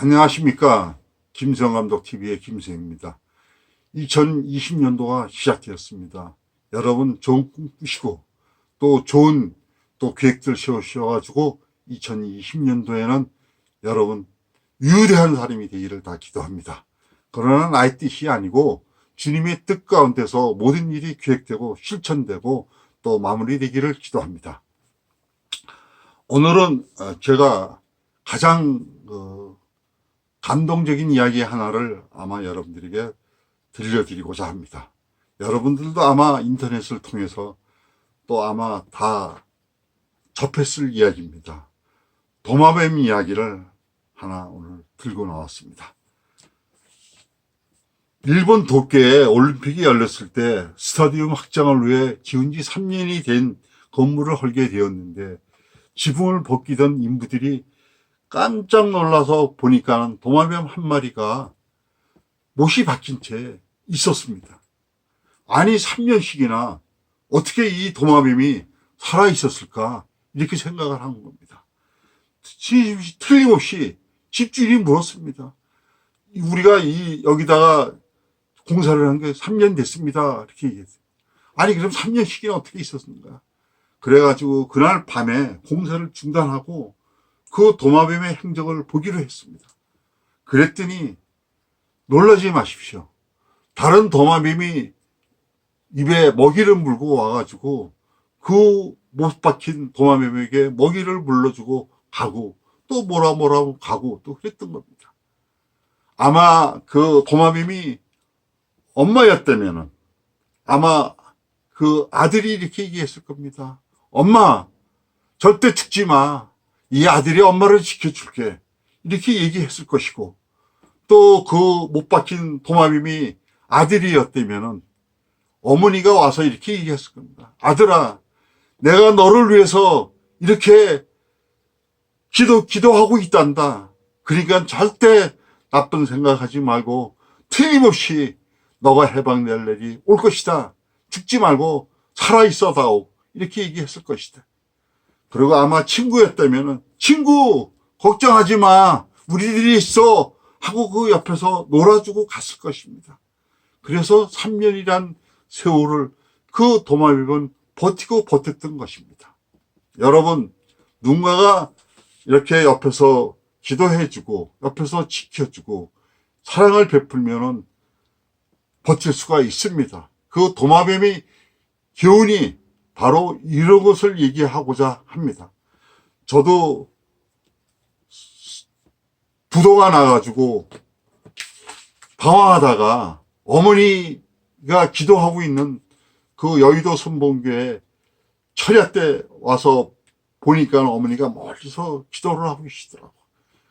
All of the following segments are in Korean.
안녕하십니까. 김성감독TV의 김성입니다. 2020년도가 시작되었습니다. 여러분 좋은 꿈 꾸시고 또 좋은 계획들 세우셔가지고 2020년도에는 여러분 유대한 사람이 되기를 다 기도합니다. 그러나 나의 뜻이 아니고 주님의 뜻 가운데서 모든 일이 계획되고 실천되고 또 마무리되기를 기도합니다. 오늘은 제가 가장 감동적인 이야기 하나를 아마 여러분들에게 들려드리고자 합니다. 여러분들도 아마 인터넷을 통해서 또 아마 다 접했을 이야기입니다. 도마뱀 이야기를 하나 오늘 들고 나왔습니다. 일본 도쿄에 올림픽이 열렸을 때 스타디움 확장을 위해 지은 지 3년이 된 건물을 헐게 되었는데 지붕을 벗기던 인부들이 깜짝 놀라서 보니까 도마뱀 한 마리가 못이 박힌 채 있었습니다. 아니 3년씩이나 어떻게 이 도마뱀이 살아 있었을까 이렇게 생각을 한 겁니다. 틀림없이 집주인이 물었습니다. 우리가 여기다가 공사를 한 게 3년 됐습니다. 이렇게 얘기했어요. 아니 그럼 3년씩이나 어떻게 있었는가. 그래가지고 그날 밤에 공사를 중단하고 그 도마뱀의 행적을 보기로 했습니다. 그랬더니 놀라지 마십시오. 다른 도마뱀이 입에 먹이를 물고 와가지고 그 못 박힌 도마뱀에게 먹이를 물러주고 가고 또 뭐라 가고 또 그랬던 겁니다. 아마 그 도마뱀이 엄마였다면은 아마 그 아들이 이렇게 얘기했을 겁니다. 엄마 절대 죽지 마. 이 아들이 엄마를 지켜줄게. 이렇게 얘기했을 것이고 또 그 못 박힌 도마뱀이 아들이었다면은 어머니가 와서 이렇게 얘기했을 겁니다. 아들아, 내가 너를 위해서 이렇게 기도하고 있단다. 그러니까 절대 나쁜 생각하지 말고 틀림없이 너가 해방될 날이 올 것이다. 죽지 말고 살아있어다오. 이렇게 얘기했을 것이다. 그리고 아마 친구였다면은 친구 걱정하지 마. 우리들이 있어. 하고 그 옆에서 놀아주고 갔을 것입니다. 그래서 3년이란 세월을 그 도마뱀은 버티고 버텼던 것입니다. 여러분, 누군가가 이렇게 옆에서 기도해주고 옆에서 지켜주고 사랑을 베풀면은 버틸 수가 있습니다. 그 도마뱀의 교훈이 바로 이런 것을 얘기하고자 합니다. 저도 부도가 나가지고 방황하다가 어머니가 기도하고 있는 그 여의도 선봉교회 철야 때 와서 보니까 어머니가 멀리서 기도를 하고 계시더라고요.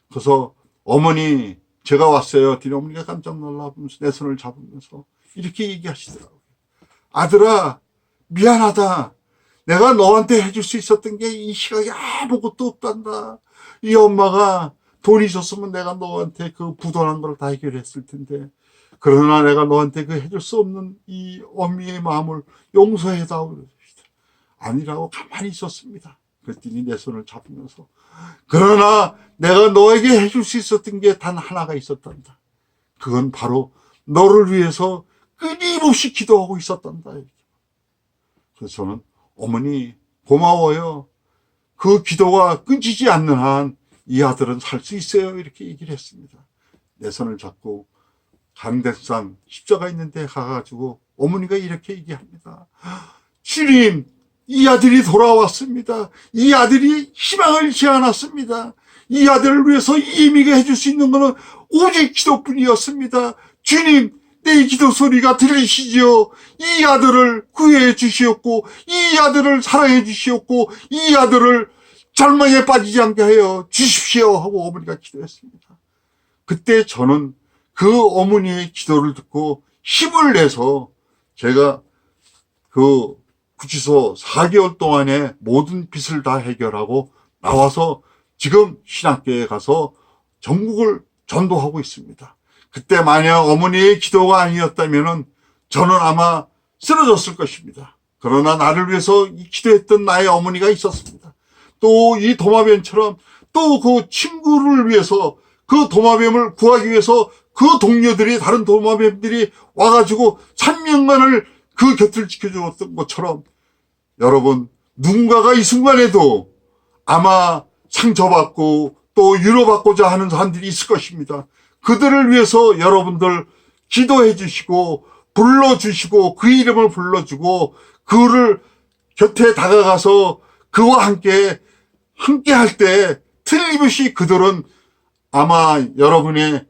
그래서 어머니 제가 왔어요. 뒤에 어머니가 깜짝 놀라면서 내 손을 잡으면서 이렇게 얘기하시더라고요. 아들아, 미안하다. 내가 너한테 해줄 수 있었던 게 이 시각에 아무것도 없단다. 이 엄마가 돈이 있었으면 내가 너한테 그 부도난 걸 다 해결했을 텐데 그러나 내가 너한테 그 해줄 수 없는 이 어미의 마음을 용서해다오. 아니라고 가만히 있었습니다. 그랬더니 내 손을 잡으면서 그러나 내가 너에게 해줄 수 있었던 게 단 하나가 있었단다. 그건 바로 너를 위해서 끊임없이 기도하고 있었단다. 그래서 저는 어머니 고마워요. 그 기도가 끊기지 않는 한 이 아들은 살 수 있어요. 이렇게 얘기를 했습니다. 내 손을 잡고 강대상 십자가 있는데 가가지고 어머니가 이렇게 얘기합니다. 주님, 이 아들이 돌아왔습니다. 이 아들이 희망을 지어놨습니다. 이 아들을 위해서 이미가 해줄 수 있는 것은 오직 기도뿐이었습니다. 주님, 내 기도 소리가 들리시지요. 이 아들을 구해 주시옵고 이 아들을 사랑해 주시옵고 이 아들을 절망에 빠지지 않게 하여 주십시오 하고 어머니가 기도했습니다. 그때 저는 그 어머니의 기도를 듣고 힘을 내서 제가 그 구치소 4개월 동안의 모든 빚을 다 해결하고 나와서 지금 신학교에 가서 전국을 전도하고 있습니다. 그때 만약 어머니의 기도가 아니었다면 저는 아마 쓰러졌을 것입니다. 그러나 나를 위해서 기도했던 나의 어머니가 있었습니다. 또 이 도마뱀처럼 또 그 친구를 위해서 그 도마뱀을 구하기 위해서 그 동료들이, 다른 도마뱀들이 와가지고 3년간을 그 곁을 지켜주었던 것처럼 여러분, 누군가가 이 순간에도 아마 상처받고 또 위로받고자 하는 사람들이 있을 것입니다. 그들을 위해서 여러분들 기도해 주시고 불러주시고 그 이름을 불러주고 그를 곁에 다가가서 그와 함께 할 때 틀림없이 그들은 아마 여러분의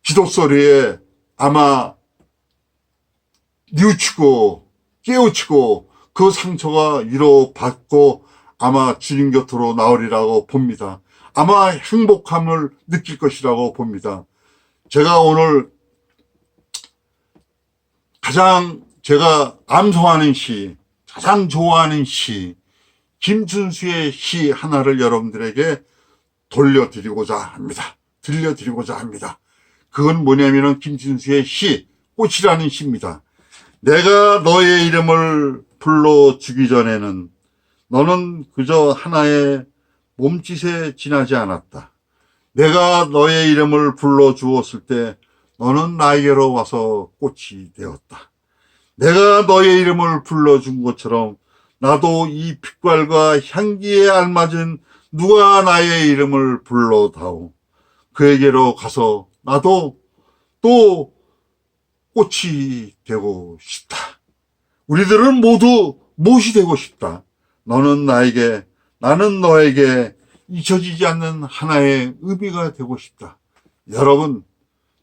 기도 소리에 아마 뉘우치고 깨우치고 그 상처가 위로받고 아마 주님 곁으로 나오리라고 봅니다. 아마 행복함을 느낄 것이라고 봅니다. 제가 오늘 가장 제가 암송하는 시, 가장 좋아하는 시, 김춘수의 시 하나를 여러분들에게 들려드리고자 합니다. 그건 뭐냐면은 김춘수의 시, 꽃이라는 시입니다. 내가 너의 이름을 불러주기 전에는 너는 그저 하나의 몸짓에 지나지 않았다. 내가 너의 이름을 불러주었을 때 너는 나에게로 와서 꽃이 되었다. 내가 너의 이름을 불러준 것처럼 나도 이 빛깔과 향기에 알맞은 누가 나의 이름을 불러다오. 그에게로 가서 나도 또 꽃이 되고 싶다. 우리들은 모두 못이 되고 싶다. 너는 나에게, 나는 너에게 잊혀지지 않는 하나의 의미가 되고 싶다. 여러분,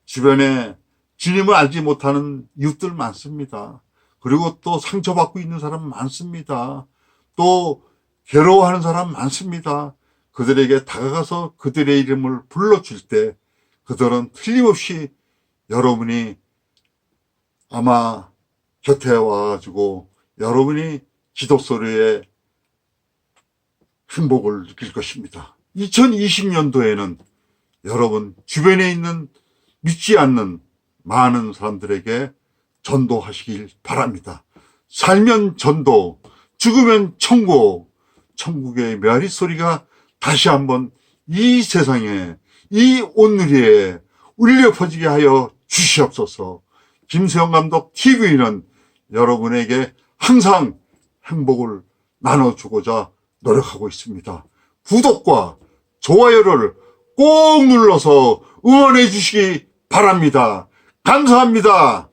주변에 주님을 알지 못하는 이웃들 많습니다. 그리고 또 상처받고 있는 사람 많습니다. 또 괴로워하는 사람 많습니다. 그들에게 다가가서 그들의 이름을 불러줄 때 그들은 틀림없이 여러분이 아마 곁에 와가지고 여러분이 기도 소리에 행복을 느낄 것입니다. 2020년도에는 여러분 주변에 있는 믿지 않는 많은 사람들에게 전도하시길 바랍니다. 살면 전도, 죽으면 천국, 천국의 메아리 소리가 다시 한번 이 세상에, 이 온누리에 울려 퍼지게 하여 주시옵소서. 김수영 감독 TV는 여러분에게 항상 행복을 나눠주고자 노력하고 있습니다. 구독과 좋아요를 꼭 눌러서 응원해 주시기 바랍니다. 감사합니다.